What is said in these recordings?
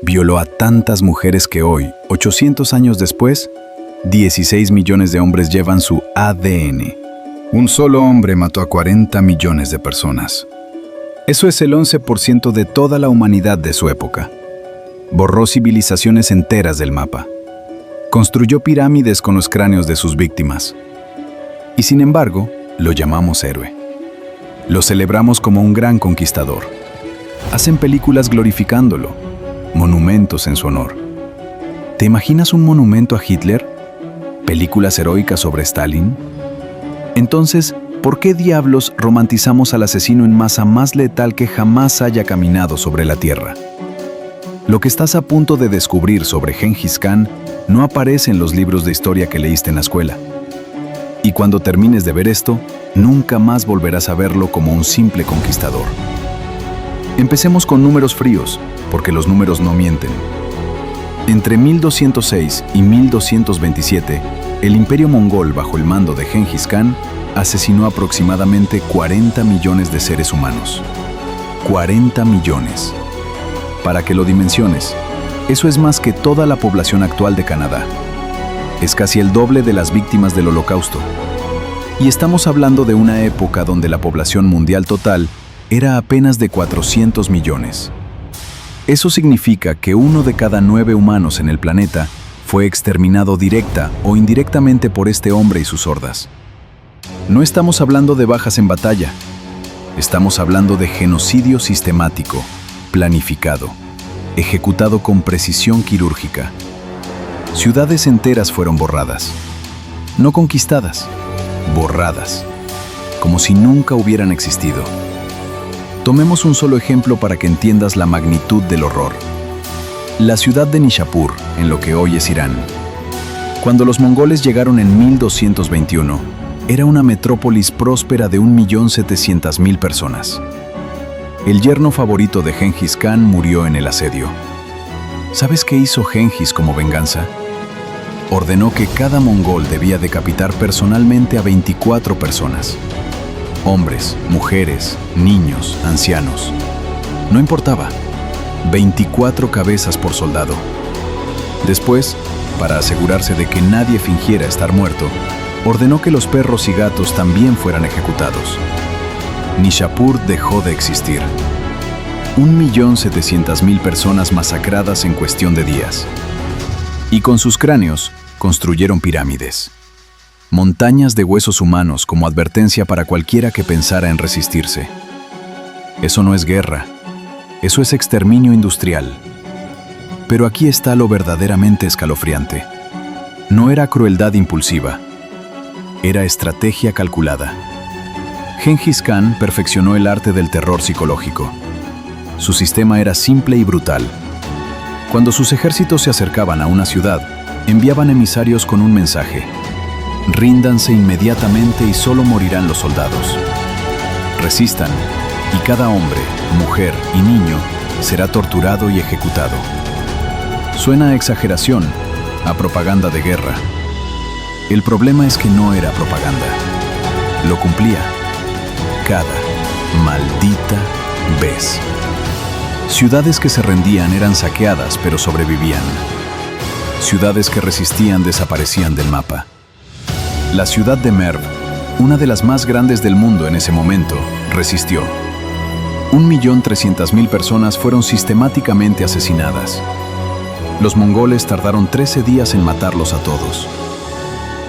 Violó a tantas mujeres que hoy, 800 años después, 16 millones de hombres llevan su ADN. Un solo hombre mató a 40 millones de personas. Eso es el 11% de toda la humanidad de su época. Borró civilizaciones enteras del mapa. Construyó pirámides con los cráneos de sus víctimas. Y sin embargo, lo llamamos héroe. Lo celebramos como un gran conquistador. Hacen películas glorificándolo, monumentos en su honor. ¿Te imaginas un monumento a Hitler? ¿Películas heroicas sobre Stalin? Entonces, ¿por qué diablos romantizamos al asesino en masa más letal que jamás haya caminado sobre la Tierra? Lo que estás a punto de descubrir sobre Gengis Khan no aparece en los libros de historia que leíste en la escuela. Y cuando termines de ver esto, nunca más volverás a verlo como un simple conquistador. Empecemos con números fríos, porque los números no mienten. Entre 1206 y 1227, el Imperio Mongol bajo el mando de Gengis Khan asesinó aproximadamente 40 millones de seres humanos. 40 millones. Para que lo dimensiones, eso es más que toda la población actual de Canadá. Es casi el doble de las víctimas del Holocausto. Y estamos hablando de una época donde la población mundial total era apenas de 400 millones. Eso significa que 1 de cada 9 humanos en el planeta fue exterminado directa o indirectamente por este hombre y sus hordas. No estamos hablando de bajas en batalla. Estamos hablando de genocidio sistemático, planificado, ejecutado con precisión quirúrgica. Ciudades enteras fueron borradas. No conquistadas, borradas, como si nunca hubieran existido. Tomemos un solo ejemplo para que entiendas la magnitud del horror. La ciudad de Nishapur, en lo que hoy es Irán. Cuando los mongoles llegaron en 1221, era una metrópolis próspera de 1.700.000 personas. El yerno favorito de Gengis Khan murió en el asedio. ¿Sabes qué hizo Gengis como venganza? Ordenó que cada mongol debía decapitar personalmente a 24 personas. Hombres, mujeres, niños, ancianos. No importaba. 24 cabezas por soldado. Después, para asegurarse de que nadie fingiera estar muerto, ordenó que los perros y gatos también fueran ejecutados. Nishapur dejó de existir. 1.700.000 personas masacradas en cuestión de días. Y con sus cráneos construyeron pirámides. Montañas de huesos humanos como advertencia para cualquiera que pensara en resistirse. Eso no es guerra. Eso es exterminio industrial. Pero aquí está lo verdaderamente escalofriante. No era crueldad impulsiva. Era estrategia calculada. Gengis Khan perfeccionó el arte del terror psicológico. Su sistema era simple y brutal. Cuando sus ejércitos se acercaban a una ciudad, enviaban emisarios con un mensaje: ríndanse inmediatamente y solo morirán los soldados. Resistan, y cada hombre, mujer y niño será torturado y ejecutado. Suena a exageración, a propaganda de guerra. El problema es que no era propaganda. Lo cumplía. Cada maldita vez. Ciudades que se rendían eran saqueadas, pero sobrevivían. Ciudades que resistían desaparecían del mapa. La ciudad de Merv, una de las más grandes del mundo en ese momento, resistió. 1.300.000 personas fueron sistemáticamente asesinadas. Los mongoles tardaron 13 días en matarlos a todos.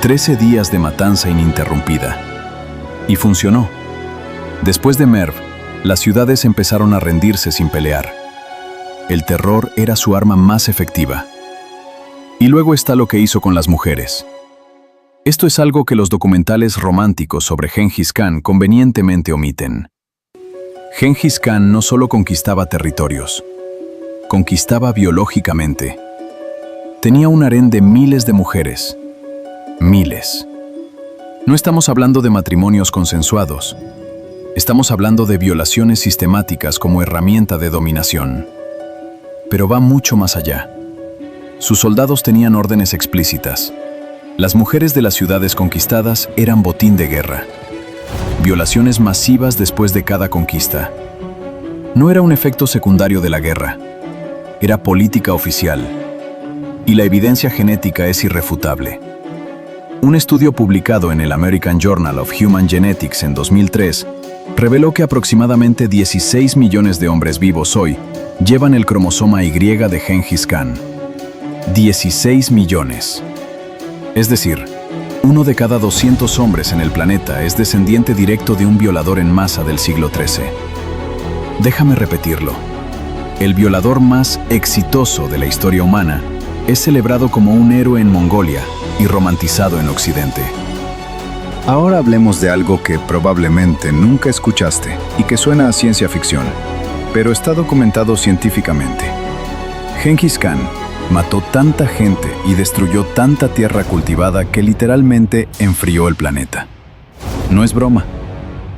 13 días de matanza ininterrumpida. Y funcionó. Después de Merv, las ciudades empezaron a rendirse sin pelear. El terror era su arma más efectiva. Y luego está lo que hizo con las mujeres. Esto es algo que los documentales románticos sobre Gengis Khan convenientemente omiten. Gengis Khan no solo conquistaba territorios, conquistaba biológicamente. Tenía un harén de miles de mujeres. Miles. No estamos hablando de matrimonios consensuados. Estamos hablando de violaciones sistemáticas como herramienta de dominación. Pero va mucho más allá. Sus soldados tenían órdenes explícitas. Las mujeres de las ciudades conquistadas eran botín de guerra. Violaciones masivas después de cada conquista. No era un efecto secundario de la guerra. era política oficial, y la evidencia genética es irrefutable. Un estudio publicado en el American Journal of Human Genetics en 2003 reveló que aproximadamente 16 millones de hombres vivos hoy llevan el cromosoma Y de Gengis Khan. 16 millones. Es decir, 1 de cada 200 hombres en el planeta es descendiente directo de un violador en masa del siglo XIII. Déjame repetirlo. El violador más exitoso de la historia humana es celebrado como un héroe en Mongolia y romantizado en Occidente. Ahora hablemos de algo que probablemente nunca escuchaste y que suena a ciencia ficción, pero está documentado científicamente. Gengis Khan mató tanta gente y destruyó tanta tierra cultivada que literalmente enfrió el planeta. No es broma.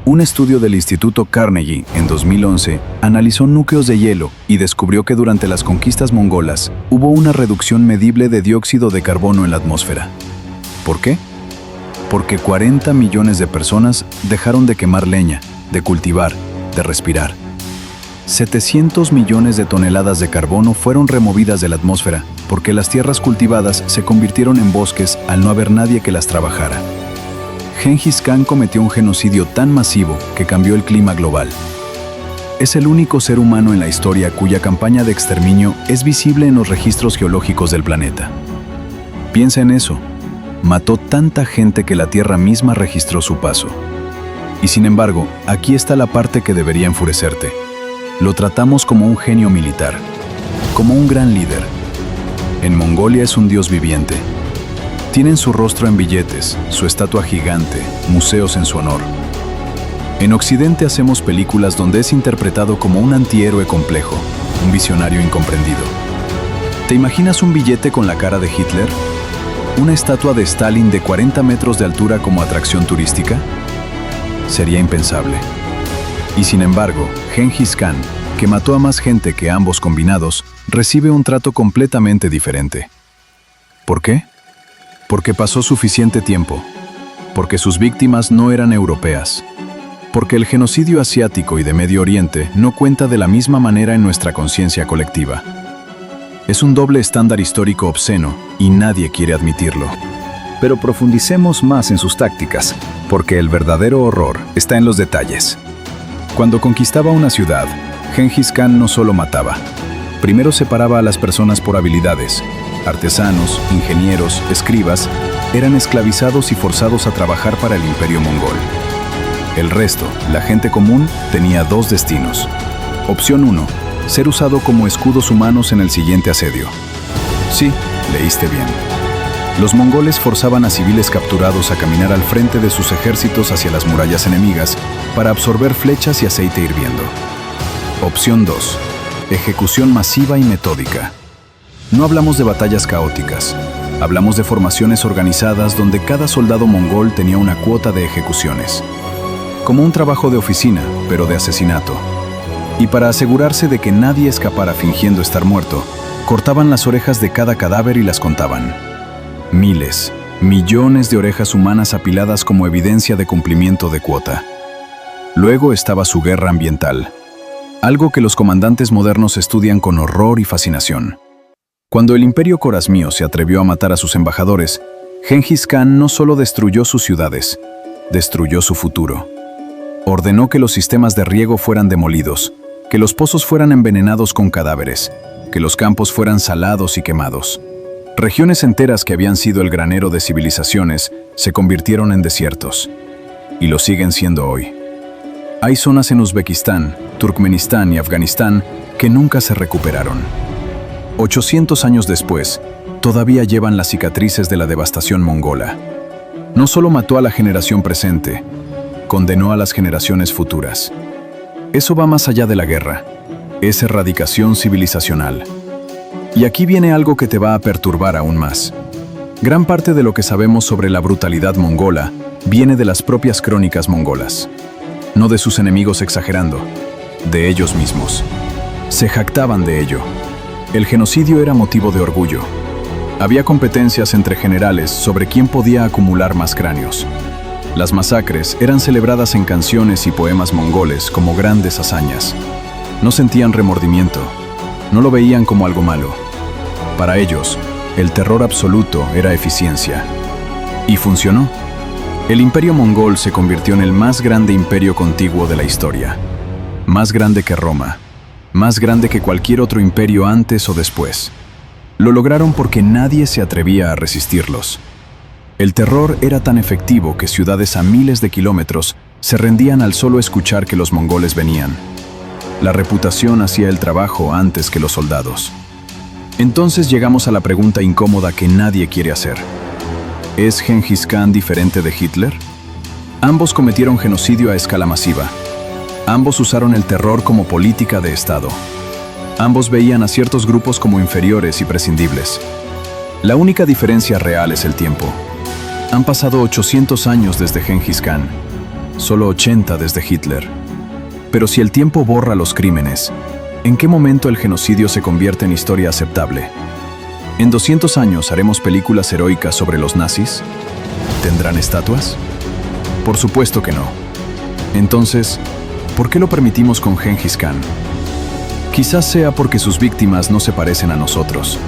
Un estudio del Instituto Carnegie en 2011 analizó núcleos de hielo y descubrió que durante las conquistas mongolas hubo una reducción medible de dióxido de carbono en la atmósfera. ¿Por qué? Porque 40 millones de personas dejaron de quemar leña, de cultivar, de respirar. 700 millones de toneladas de carbono fueron removidas de la atmósfera porque las tierras cultivadas se convirtieron en bosques al no haber nadie que las trabajara. Gengis Khan cometió un genocidio tan masivo que cambió el clima global. Es el único ser humano en la historia cuya campaña de exterminio es visible en los registros geológicos del planeta. Piensa en eso. Mató tanta gente que la Tierra misma registró su paso. Y sin embargo, aquí está la parte que debería enfurecerte. Lo tratamos como un genio militar, como un gran líder. En Mongolia es un dios viviente. Tienen su rostro en billetes, su estatua gigante, museos en su honor. En Occidente hacemos películas donde es interpretado como un antihéroe complejo, un visionario incomprendido. ¿Te imaginas un billete con la cara de Hitler? ¿Una estatua de Stalin de 40 metros de altura como atracción turística? Sería impensable. Y sin embargo, Gengis Khan, que mató a más gente que ambos combinados, recibe un trato completamente diferente. ¿Por qué? Porque pasó suficiente tiempo. Porque sus víctimas no eran europeas. Porque el genocidio asiático y de Medio Oriente no cuenta de la misma manera en nuestra conciencia colectiva. Es un doble estándar histórico obsceno y nadie quiere admitirlo. Pero profundicemos más en sus tácticas, porque el verdadero horror está en los detalles. Cuando conquistaba una ciudad, Gengis Khan no solo mataba. Primero separaba a las personas por habilidades. Artesanos, ingenieros, escribas, eran esclavizados y forzados a trabajar para el imperio mongol. El resto, la gente común, tenía dos destinos. Opción 1, ser usado como escudos humanos en el siguiente asedio. Sí, leíste bien. Los mongoles forzaban a civiles capturados a caminar al frente de sus ejércitos hacia las murallas enemigas para absorber flechas y aceite hirviendo. Opción 2. Ejecución masiva y metódica. No hablamos de batallas caóticas. Hablamos de formaciones organizadas donde cada soldado mongol tenía una cuota de ejecuciones. Como un trabajo de oficina, pero de asesinato. Y para asegurarse de que nadie escapara fingiendo estar muerto, cortaban las orejas de cada cadáver y las contaban. Miles, millones de orejas humanas apiladas como evidencia de cumplimiento de cuota. Luego estaba su guerra ambiental, algo que los comandantes modernos estudian con horror y fascinación. Cuando el imperio Khorasmio se atrevió a matar a sus embajadores, Gengis Khan no solo destruyó sus ciudades, destruyó su futuro. Ordenó que los sistemas de riego fueran demolidos, que los pozos fueran envenenados con cadáveres, que los campos fueran salados y quemados. Regiones enteras que habían sido el granero de civilizaciones se convirtieron en desiertos, y lo siguen siendo hoy. Hay zonas en Uzbekistán, Turkmenistán y Afganistán que nunca se recuperaron. 800 años después, todavía llevan las cicatrices de la devastación mongola. No solo mató a la generación presente, condenó a las generaciones futuras. Eso va más allá de la guerra. Es erradicación civilizacional. Y aquí viene algo que te va a perturbar aún más. Gran parte de lo que sabemos sobre la brutalidad mongola viene de las propias crónicas mongolas. No de sus enemigos exagerando, de ellos mismos. Se jactaban de ello. El genocidio era motivo de orgullo. Había competencias entre generales sobre quién podía acumular más cráneos. Las masacres eran celebradas en canciones y poemas mongoles como grandes hazañas. No sentían remordimiento. No lo veían como algo malo. Para ellos, el terror absoluto era eficiencia. Y funcionó. El imperio mongol se convirtió en el más grande imperio contiguo de la historia. Más grande que Roma. Más grande que cualquier otro imperio antes o después. Lo lograron porque nadie se atrevía a resistirlos. El terror era tan efectivo que ciudades a miles de kilómetros se rendían al solo escuchar que los mongoles venían. La reputación hacía el trabajo antes que los soldados. Entonces llegamos a la pregunta incómoda que nadie quiere hacer. ¿Es Gengis Khan diferente de Hitler? Ambos cometieron genocidio a escala masiva. Ambos usaron el terror como política de Estado. Ambos veían a ciertos grupos como inferiores y prescindibles. La única diferencia real es el tiempo. Han pasado 800 años desde Gengis Khan, solo 80 desde Hitler. Pero si el tiempo borra los crímenes, ¿en qué momento el genocidio se convierte en historia aceptable? ¿En 200 años haremos películas heroicas sobre los nazis? ¿Tendrán estatuas? Por supuesto que no. Entonces, ¿por qué lo permitimos con Gengis Khan? Quizás sea porque sus víctimas no se parecen a nosotros,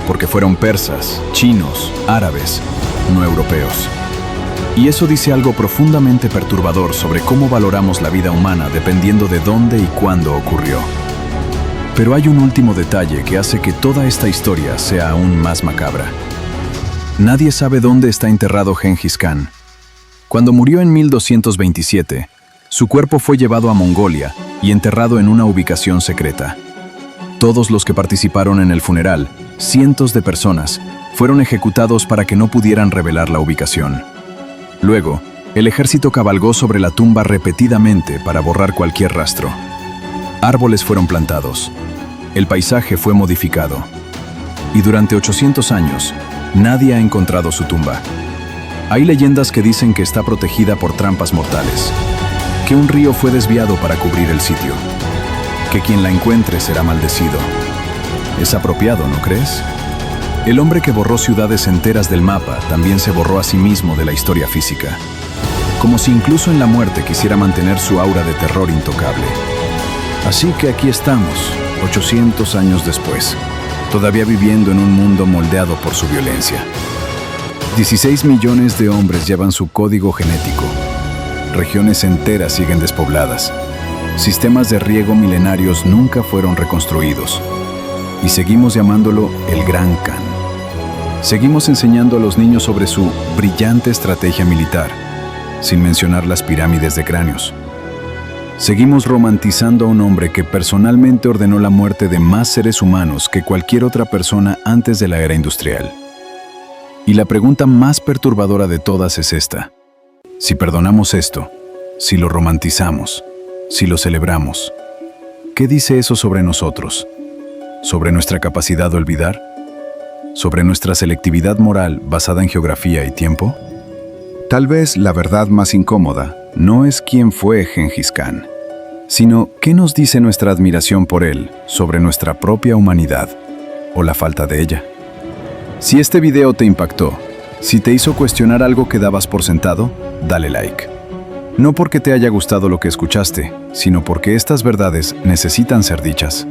porque fueron persas, chinos, árabes, no europeos. Y eso dice algo profundamente perturbador sobre cómo valoramos la vida humana dependiendo de dónde y cuándo ocurrió. Pero hay un último detalle que hace que toda esta historia sea aún más macabra. Nadie sabe dónde está enterrado Gengis Khan. Cuando murió en 1227, su cuerpo fue llevado a Mongolia y enterrado en una ubicación secreta. Todos los que participaron en el funeral, cientos de personas, fueron ejecutados para que no pudieran revelar la ubicación. Luego, el ejército cabalgó sobre la tumba repetidamente para borrar cualquier rastro. Árboles fueron plantados. El paisaje fue modificado. Y durante 800 años, nadie ha encontrado su tumba. Hay leyendas que dicen que está protegida por trampas mortales, que un río fue desviado para cubrir el sitio, que quien la encuentre será maldecido. Es apropiado, ¿no crees? El hombre que borró ciudades enteras del mapa también se borró a sí mismo de la historia física, como si incluso en la muerte quisiera mantener su aura de terror intocable. Así que aquí estamos, 800 años después, todavía viviendo en un mundo moldeado por su violencia. 16 millones de hombres llevan su código genético. Regiones enteras siguen despobladas. Sistemas de riego milenarios nunca fueron reconstruidos. Y seguimos llamándolo el Gran Khan. Seguimos enseñando a los niños sobre su brillante estrategia militar, sin mencionar las pirámides de cráneos. Seguimos romantizando a un hombre que personalmente ordenó la muerte de más seres humanos que cualquier otra persona antes de la era industrial. Y la pregunta más perturbadora de todas es esta. Si perdonamos esto, si lo romantizamos, si lo celebramos, ¿qué dice eso sobre nosotros? ¿Sobre nuestra capacidad de olvidar? ¿Sobre nuestra selectividad moral basada en geografía y tiempo? Tal vez la verdad más incómoda no es quién fue Gengis Khan, sino qué nos dice nuestra admiración por él sobre nuestra propia humanidad o la falta de ella. Si este video te impactó, si te hizo cuestionar algo que dabas por sentado, dale like. No porque te haya gustado lo que escuchaste, sino porque estas verdades necesitan ser dichas.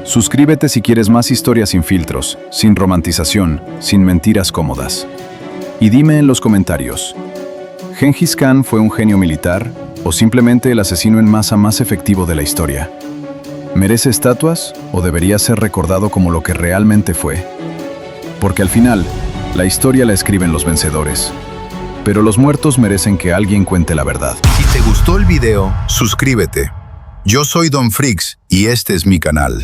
Suscríbete si quieres más historias sin filtros, sin romantización, sin mentiras cómodas. Y dime en los comentarios, ¿Gengis Khan fue un genio militar o simplemente el asesino en masa más efectivo de la historia? ¿Merece estatuas o debería ser recordado como lo que realmente fue? Porque al final, la historia la escriben los vencedores. Pero los muertos merecen que alguien cuente la verdad. Si te gustó el video, suscríbete. Yo soy Don Freaks y este es mi canal.